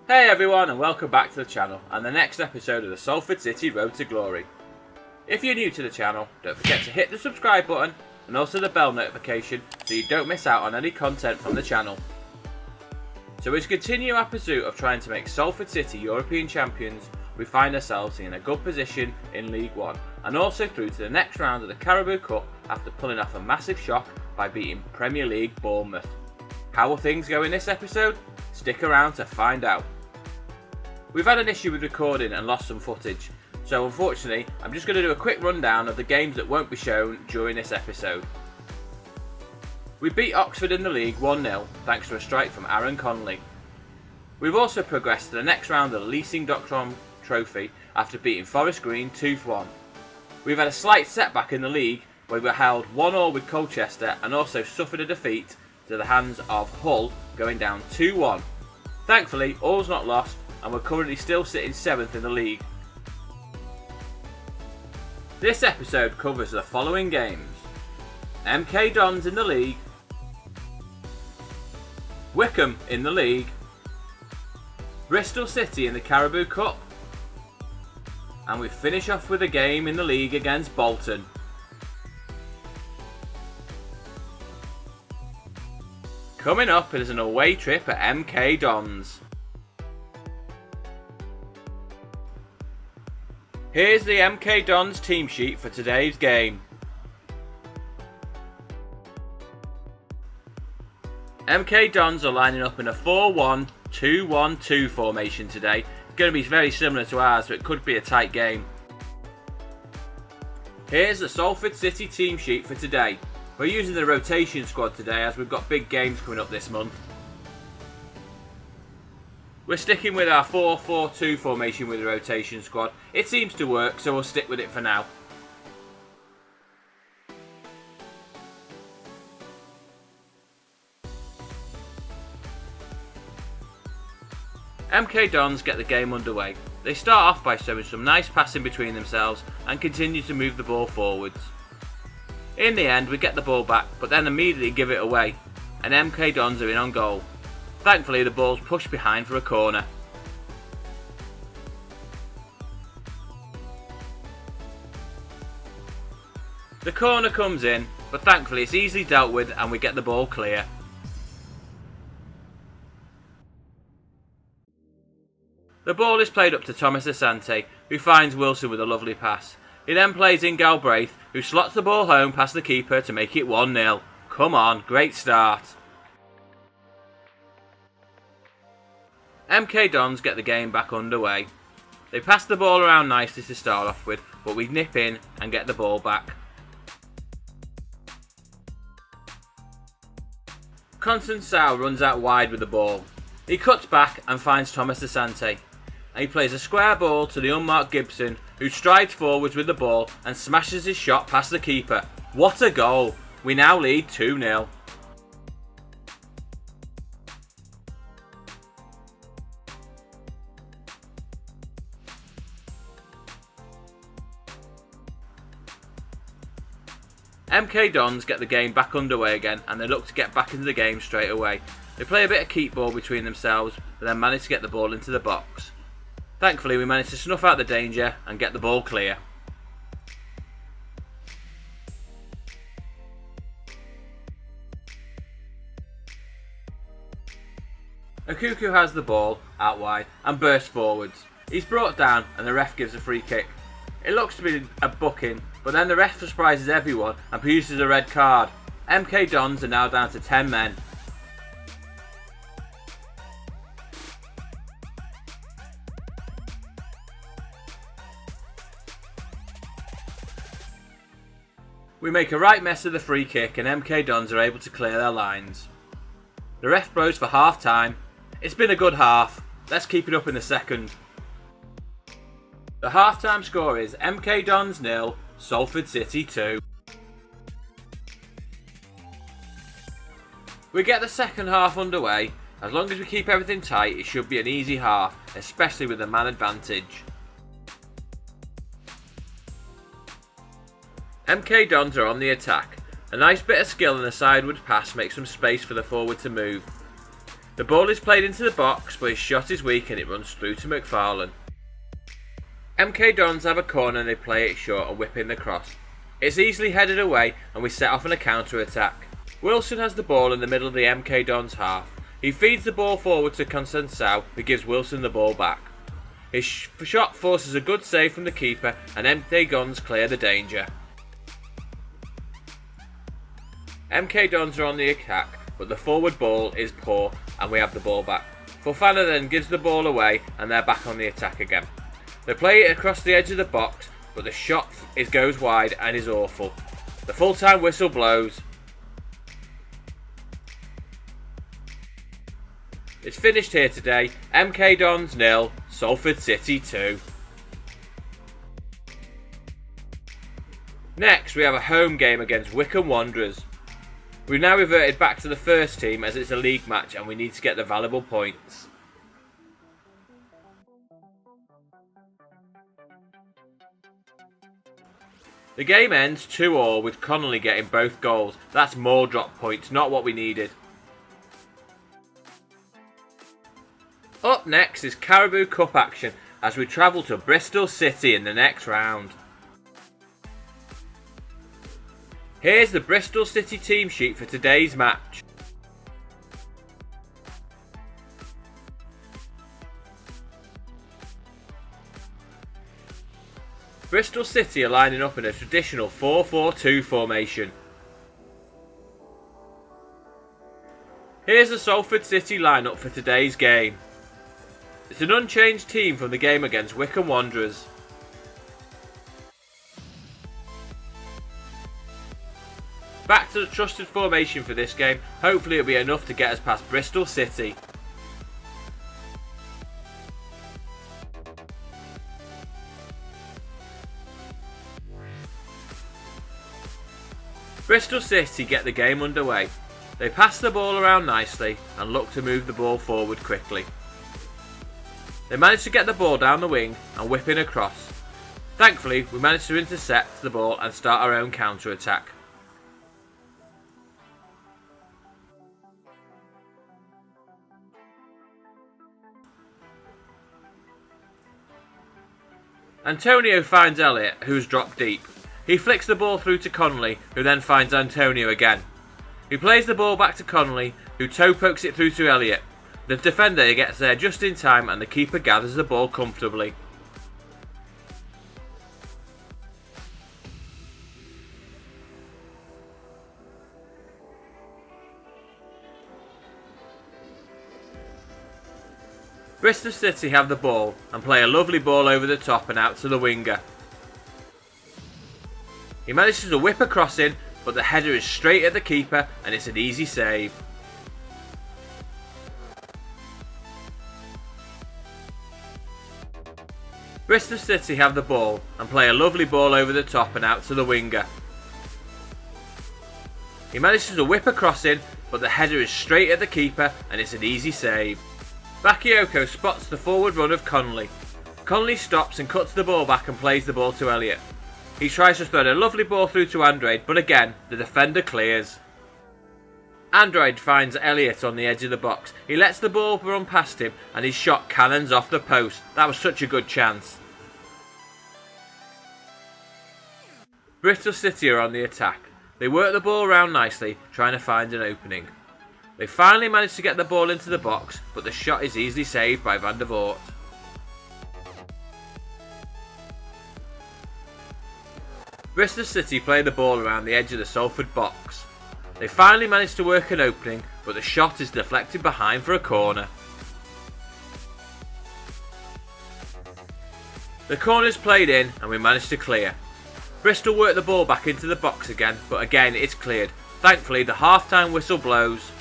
Hey everyone, and welcome back to the channel and the next episode of the Salford City Road to Glory. If you're new to the channel, don't forget to hit the subscribe button and also the bell notification so you don't miss out on any content from the channel. So as we continue our pursuit of trying to make Salford City European champions, we find ourselves in a good position in League One and also through to the next round of the Carabao Cup after pulling off a massive shock by beating Premier League Bournemouth. How will things go in this episode? Stick around to find out. We've had an issue with recording and lost some footage, so unfortunately I'm just going to do a quick rundown of the games that won't be shown during this episode. We beat Oxford in the league 1-0 thanks to a strike from Aaron Conley. We've also progressed to the next round of the Leasing.com Trophy after beating Forest Green 2-1. We've had a slight setback in the league where we were held 1-1 with Colchester and also suffered a defeat to the hands of Hull going down 2-1. Thankfully all's not lost and we're currently still sitting 7th in the league. This episode covers the following games: MK Dons in the league, Wycombe in the league, Bristol City in the Carabao Cup, and we finish off with a game in the league against Bolton. Coming up is an away trip at MK Dons. Here's the MK Dons team sheet for today's game. MK Dons are lining up in a 4-1-2-1-2 formation today. It's going to be very similar to ours, so it could be a tight game. Here's the Salford City team sheet for today. We're using the rotation squad today as we've got big games coming up this month. We're sticking with our 4-4-2 formation with the rotation squad. It seems to work, so we'll stick with it for now. MK Dons get the game underway. They start off by showing some nice passing between themselves and continue to move the ball forwards. In the end we get the ball back but then immediately give it away and MK Dons are in on goal. Thankfully the ball's pushed behind for a corner. The corner comes in, but thankfully it's easily dealt with and we get the ball clear. The ball is played up to Thomas Asante, who finds Wilson with a lovely pass. He then plays in Galbraith, who slots the ball home past the keeper to make it 1-0. Come on, great start. MK Dons get the game back underway. They pass the ball around nicely to start off with, but we nip in and get the ball back. Constance Sau runs out wide with the ball. He cuts back and finds Thomas Asante. And he plays a square ball to the unmarked Gibson, who strides forwards with the ball and smashes his shot past the keeper. What a goal! We now lead 2-0. MK Dons get the game back underway again and they look to get back into the game straight away. They play a bit of keep ball between themselves but then manage to get the ball into the box. Thankfully we manage to snuff out the danger and get the ball clear. Okuku has the ball out wide and bursts forwards. He's brought down and the ref gives a free kick. It looks to be a booking, but then the ref surprises everyone and produces a red card. MK Dons are now down to 10 men. We make a right mess of the free kick and MK Dons are able to clear their lines. The ref blows for half time. It's been a good half. Let's keep it up in the second. The half-time score is MK Dons 0, Salford City 2. We get the second half underway. As long as we keep everything tight, it should be an easy half, especially with the man advantage. MK Dons are on the attack. A nice bit of skill and a sideways pass makes some space for the forward to move. The ball is played into the box, but his shot is weak and it runs through to McFarlane. MK Dons have a corner and they play it short and whip in the cross. It's easily headed away and we set off on a counter attack. Wilson has the ball in the middle of the MK Dons half. He feeds the ball forward to Conceição, who gives Wilson the ball back. His shot forces a good save from the keeper and MK Dons clear the danger. MK Dons are on the attack, but the forward ball is poor and we have the ball back. Fofana then gives the ball away and they're back on the attack again. They play it across the edge of the box, but the shot goes wide and is awful. The full-time whistle blows. It's finished here today. MK Dons 0, Salford City 2. Next we have a home game against Wycombe Wanderers. We've now reverted back to the first team as it's a league match and we need to get the valuable points. The game ends 2-2 with Connolly getting both goals. That's more drop points, not what we needed. Up next is Caribou Cup action as we travel to Bristol City in the next round. Here's the Bristol City team sheet for today's match. Bristol City are lining up in a traditional 4-4-2 formation. Here's the Salford City lineup for today's game. It's an unchanged team from the game against Wycombe Wanderers. Back to the trusted formation for this game. Hopefully it'll be enough to get us past Bristol City. Bristol City get the game underway. They pass the ball around nicely and look to move the ball forward quickly. They manage to get the ball down the wing and whip in across. Thankfully, we managed to intercept the ball and start our own counter attack. Antonio finds Elliott, who's dropped deep. He flicks the ball through to Connolly, who then finds Antonio again. He plays the ball back to Connolly, who toe pokes it through to Elliott. The defender gets there just in time and the keeper gathers the ball comfortably. Bristol City have the ball and play a lovely ball over the top and out to the winger. He manages to whip a cross in, but the header is straight at the keeper and it's an easy save. Bristol City have the ball and play a lovely ball over the top and out to the winger. He manages to whip a cross in, but the header is straight at the keeper and it's an easy save. Bakayoko spots the forward run of Connolly. Connolly stops and cuts the ball back and plays the ball to Elliott. He tries to throw a lovely ball through to Andrade, but again, the defender clears. Andrade finds Elliott on the edge of the box. He lets the ball run past him and his shot cannons off the post. That was such a good chance. Bristol City are on the attack. They work the ball around nicely, trying to find an opening. They finally manage to get the ball into the box, but the shot is easily saved by Van der Voort. Bristol City play the ball around the edge of the Salford box. They finally manage to work an opening, but the shot is deflected behind for a corner. The corner's played in and we manage to clear. Bristol work the ball back into the box again, but again it's cleared. Thankfully the half-time whistle blows.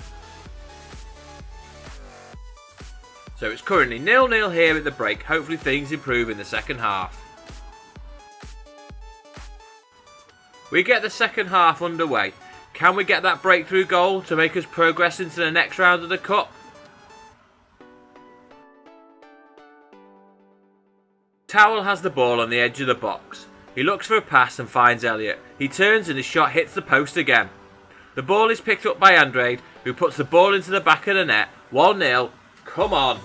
So it's currently 0-0 here at the break. Hopefully things improve in the second half. We get the second half underway. Can we get that breakthrough goal to make us progress into the next round of the Cup? Towell has the ball on the edge of the box. He looks for a pass and finds Elliott. He turns and his shot hits the post again. The ball is picked up by Andrade, who puts the ball into the back of the net. 1-0. Come on.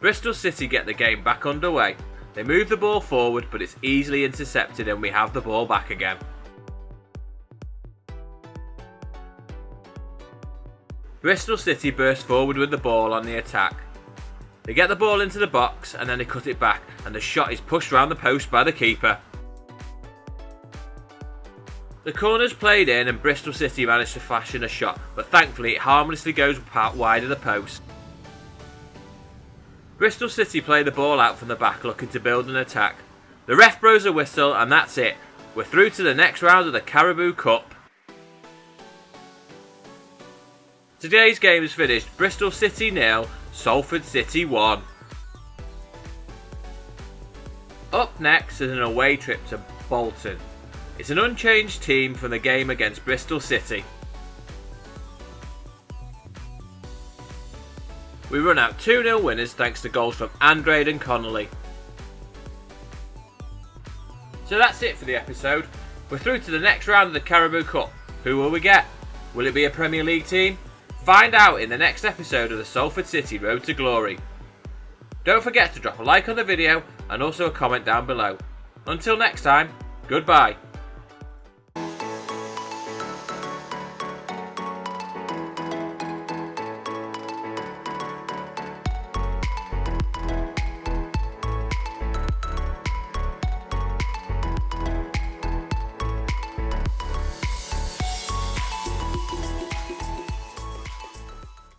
Bristol City get the game back underway. They move the ball forward, but it's easily intercepted and we have the ball back again. Bristol City burst forward with the ball on the attack. They get the ball into the box and then they cut it back, and the shot is pushed round the post by the keeper. The corner's played in and Bristol City managed to fashion a shot, but thankfully it harmlessly goes wide of the post. Bristol City play the ball out from the back, looking to build an attack. The ref blows a whistle and that's it. We're through to the next round of the Carabao Cup. Today's game is finished Bristol City 0, Salford City 1. Up next is an away trip to Bolton. It's an unchanged team from the game against Bristol City. We run out 2-0 winners thanks to goals from Andrade and Connolly. So that's it for the episode. We're through to the next round of the Carabao Cup. Who will we get? Will it be a Premier League team? Find out in the next episode of the Salford City Road to Glory. Don't forget to drop a like on the video and also a comment down below. Until next time, goodbye.